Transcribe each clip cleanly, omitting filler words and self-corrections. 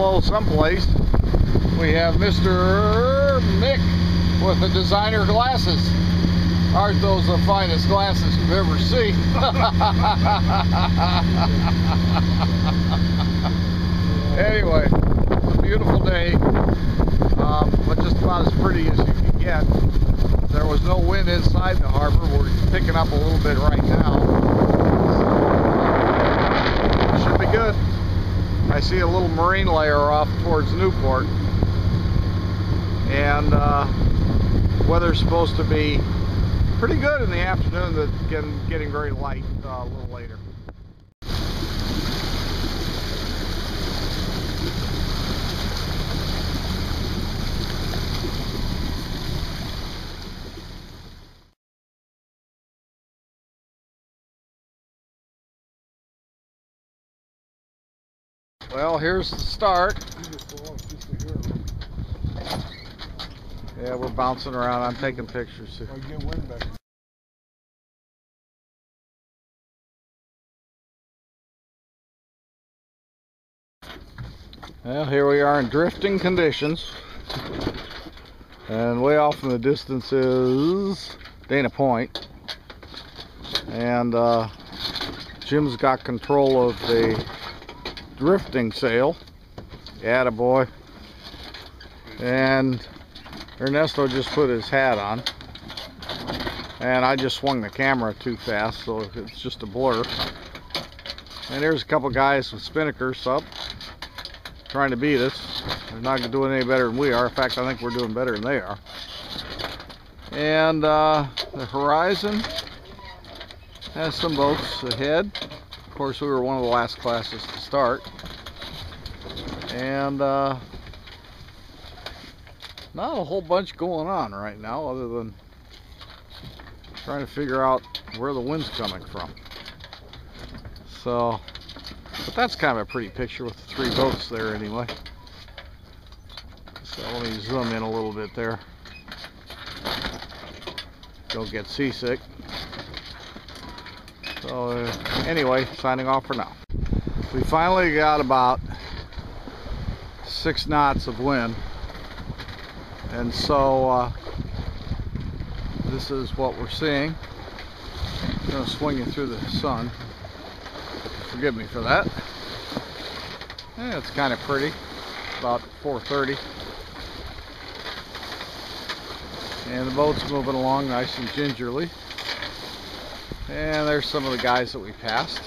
below someplace, we have Mr. Mick with the designer glasses. Aren't those the finest glasses you've ever seen? Anyway, it's a beautiful day, but just about as pretty as you can get. There was no wind inside the harbor. We're picking up a little bit right now. So, should be good. I see a little marine layer off towards Newport. And weather's supposed to be pretty good in the afternoon, that's getting very light a little later. Well, here's the start. Yeah, we're bouncing around. I'm taking pictures. Get wind back. Well, here we are in drifting conditions. And way off in the distance is Dana Point. And Jim's got control of the drifting sail. Attaboy. And Ernesto just put his hat on. And I just swung the camera too fast, so it's just a blur. And there's a couple guys with spinnakers up, trying to beat us. They're not doing any better than we are. In fact, I think we're doing better than they are. And the horizon has some boats ahead. Of course, we were one of the last classes to start. And not a whole bunch going on right now, other than trying to figure out where the wind's coming from. So, but that's kind of a pretty picture with the three boats there anyway. So let me zoom in a little bit there. Don't get seasick. So anyway, signing off for now. We finally got about 6 knots of wind. And so this is what we're seeing. I'm going to swing you through the sun. Forgive me for that. Yeah, it's kind of pretty. About 4:30. And the boat's moving along nice and gingerly. And there's some of the guys that we passed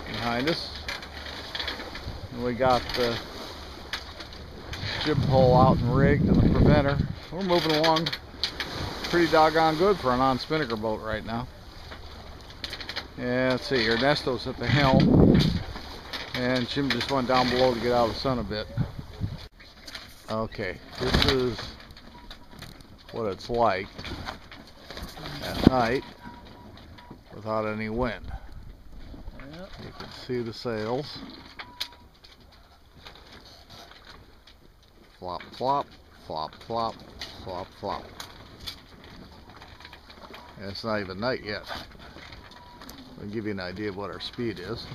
behind us. And we got the jib pole out and rigged and the preventer. We're moving along pretty doggone good for a non-spinnaker boat right now. And let's see, Ernesto's at the helm, and Jim just went down below to get out of the sun a bit. Okay, this is what it's like at night without any wind. You can see the sails. Flop, flop, flop, flop, flop, flop. And it's not even night yet. I'll give you an idea of what our speed is.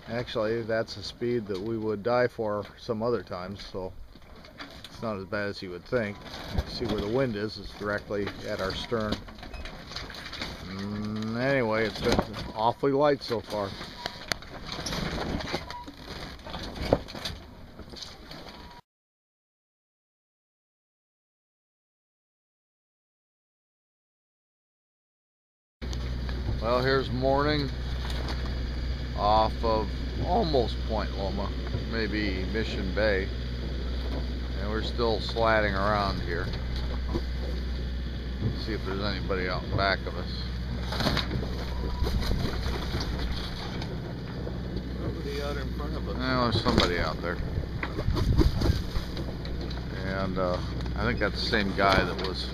Actually, that's a speed that we would die for some other times, so it's not as bad as you would think. See where the wind is, it's directly at our stern. Anyway, it's been awfully light so far. Well, here's morning off of almost Point Loma, maybe Mission Bay, and we're still slatting around here. Let's see if there's anybody out back of us. Nobody out in front of us. No, there's somebody out there. And I think that's the same guy that was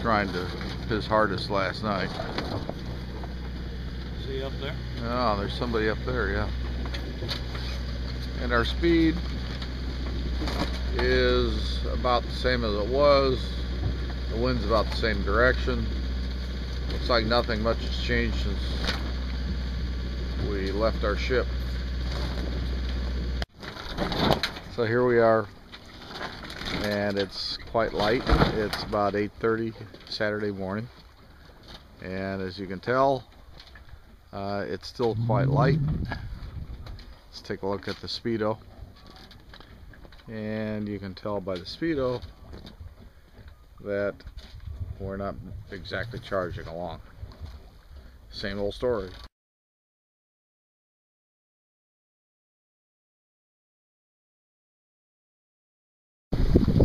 trying his hardest last night. Is he up there? Oh, there's somebody up there, yeah. And our speed is about the same as it was. The wind's about the same direction. Looks like nothing much has changed since we left our ship. So here we are, and it's quite light. It's about 8:30 Saturday morning, and as you can tell, it's still quite light. Let's take a look at the speedo, and you can tell by the speedo that we're not exactly charging along. Same old story.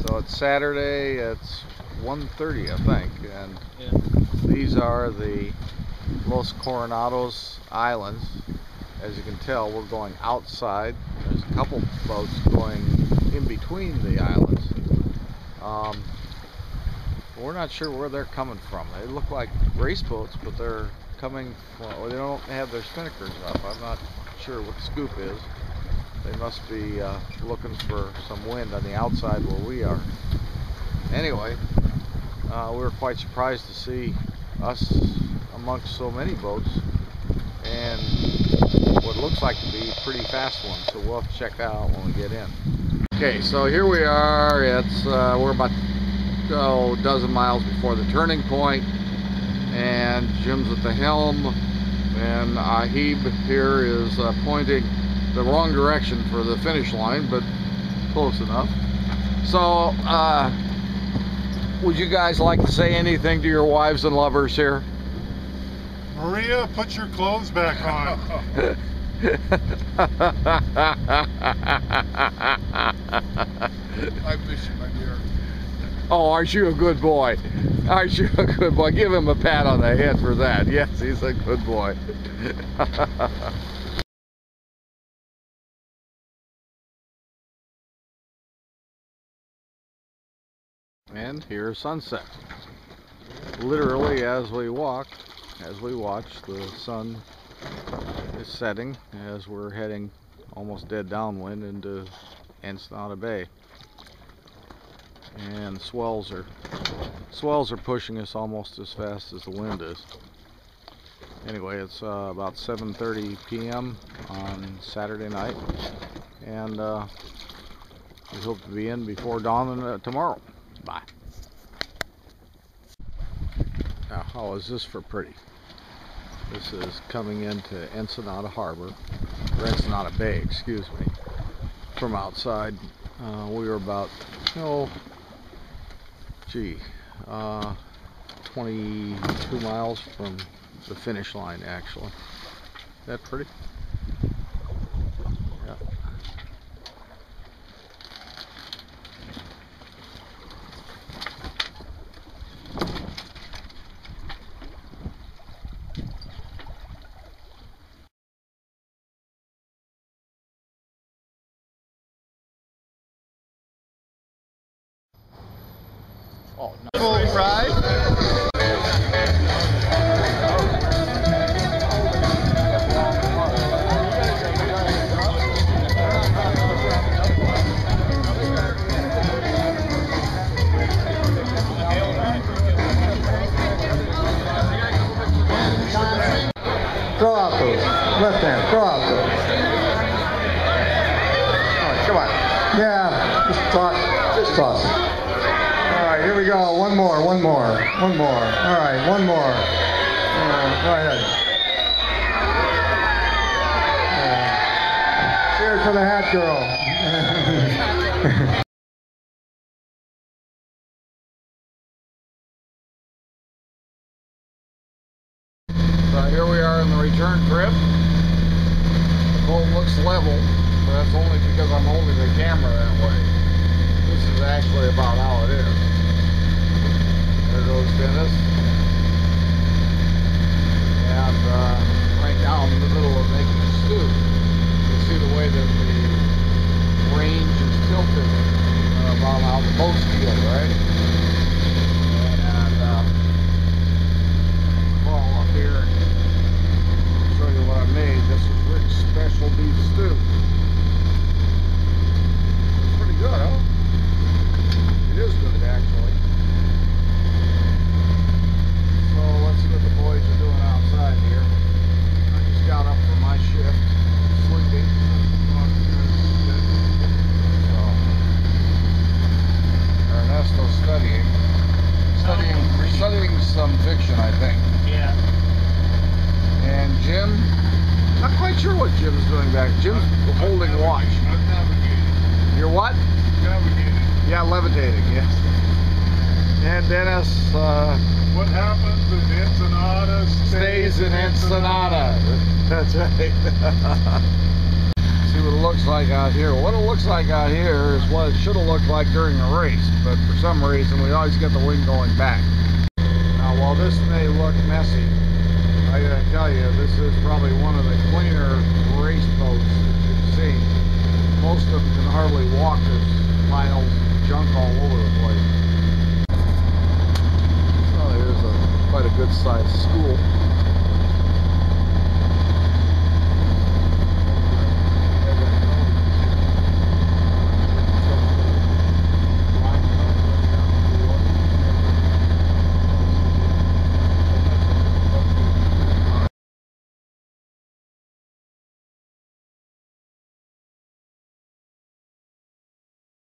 So it's Saturday, it's 1:30 I think, and these are the Los Coronados Islands. As you can tell, we're going outside. There's a couple boats going in between the islands. We're not sure where they're coming from. They look like race boats, but they're coming from, or they don't have their spinnakers up. I'm not sure what the scoop is. They must be looking for some wind on the outside where we are. Anyway, we were quite surprised to see us amongst so many boats, and what looks like to be pretty fast ones, so we'll have to check that out when we get in. Okay, so here we are. It's we're about a dozen miles before the turning point, and Jim's at the helm, and Ahib here is pointing the wrong direction for the finish line, but close enough. So would you guys like to say anything to your wives and lovers here? Maria, put your clothes back on. I miss you, my dear. Oh, aren't you a good boy? Aren't you a good boy? Give him a pat on the head for that. Yes, he's a good boy. And here's sunset. Literally, as we watch, the sun is setting as we're heading almost dead downwind into Ensenada Bay. And swells are pushing us almost as fast as the wind is. Anyway, it's about 7:30 p.m. on Saturday night, and we hope to be in before dawn tomorrow. Bye. Now, how is this for pretty? This is coming into Ensenada Harbor, or Ensenada Bay, excuse me, from outside. We were about, 22 miles from the finish line, actually. Is that pretty? Yeah. Oh, no. Full ride. Throw out those. Left hand. Throw out those. All right, come on. Yeah, just toss. All right, here we go. One more. All right, one more. Go ahead. Cheers for the hat girl. So here we are in the return trip. The boat looks level, but that's only because I'm holding the camera that way. This is actually about how it is. There goes Dennis. And right now I'm in the middle of making a stew. You see the way that the range is tilted about how the boats feel, right? And fall up here and show you what I made. This is Rick's special beef stew. It's pretty good, huh? It is good, actually. So let's see what the boys are doing outside here. I just got up from my ship. I'm navigating. You're what? Navigating. Yeah, levitating, yes. And Dennis What happens in Ensenada stays in Ensenada. That's right. See what it looks like out here. What it looks like out here is what it should have looked like during the race, but for some reason we always get the wind going back. Now while this may look messy, I gotta tell you, this is probably one of the cleaner race boats that you've seen. Most of them can hardly walk. There's piles of junk all over the place. So here's quite a good sized school.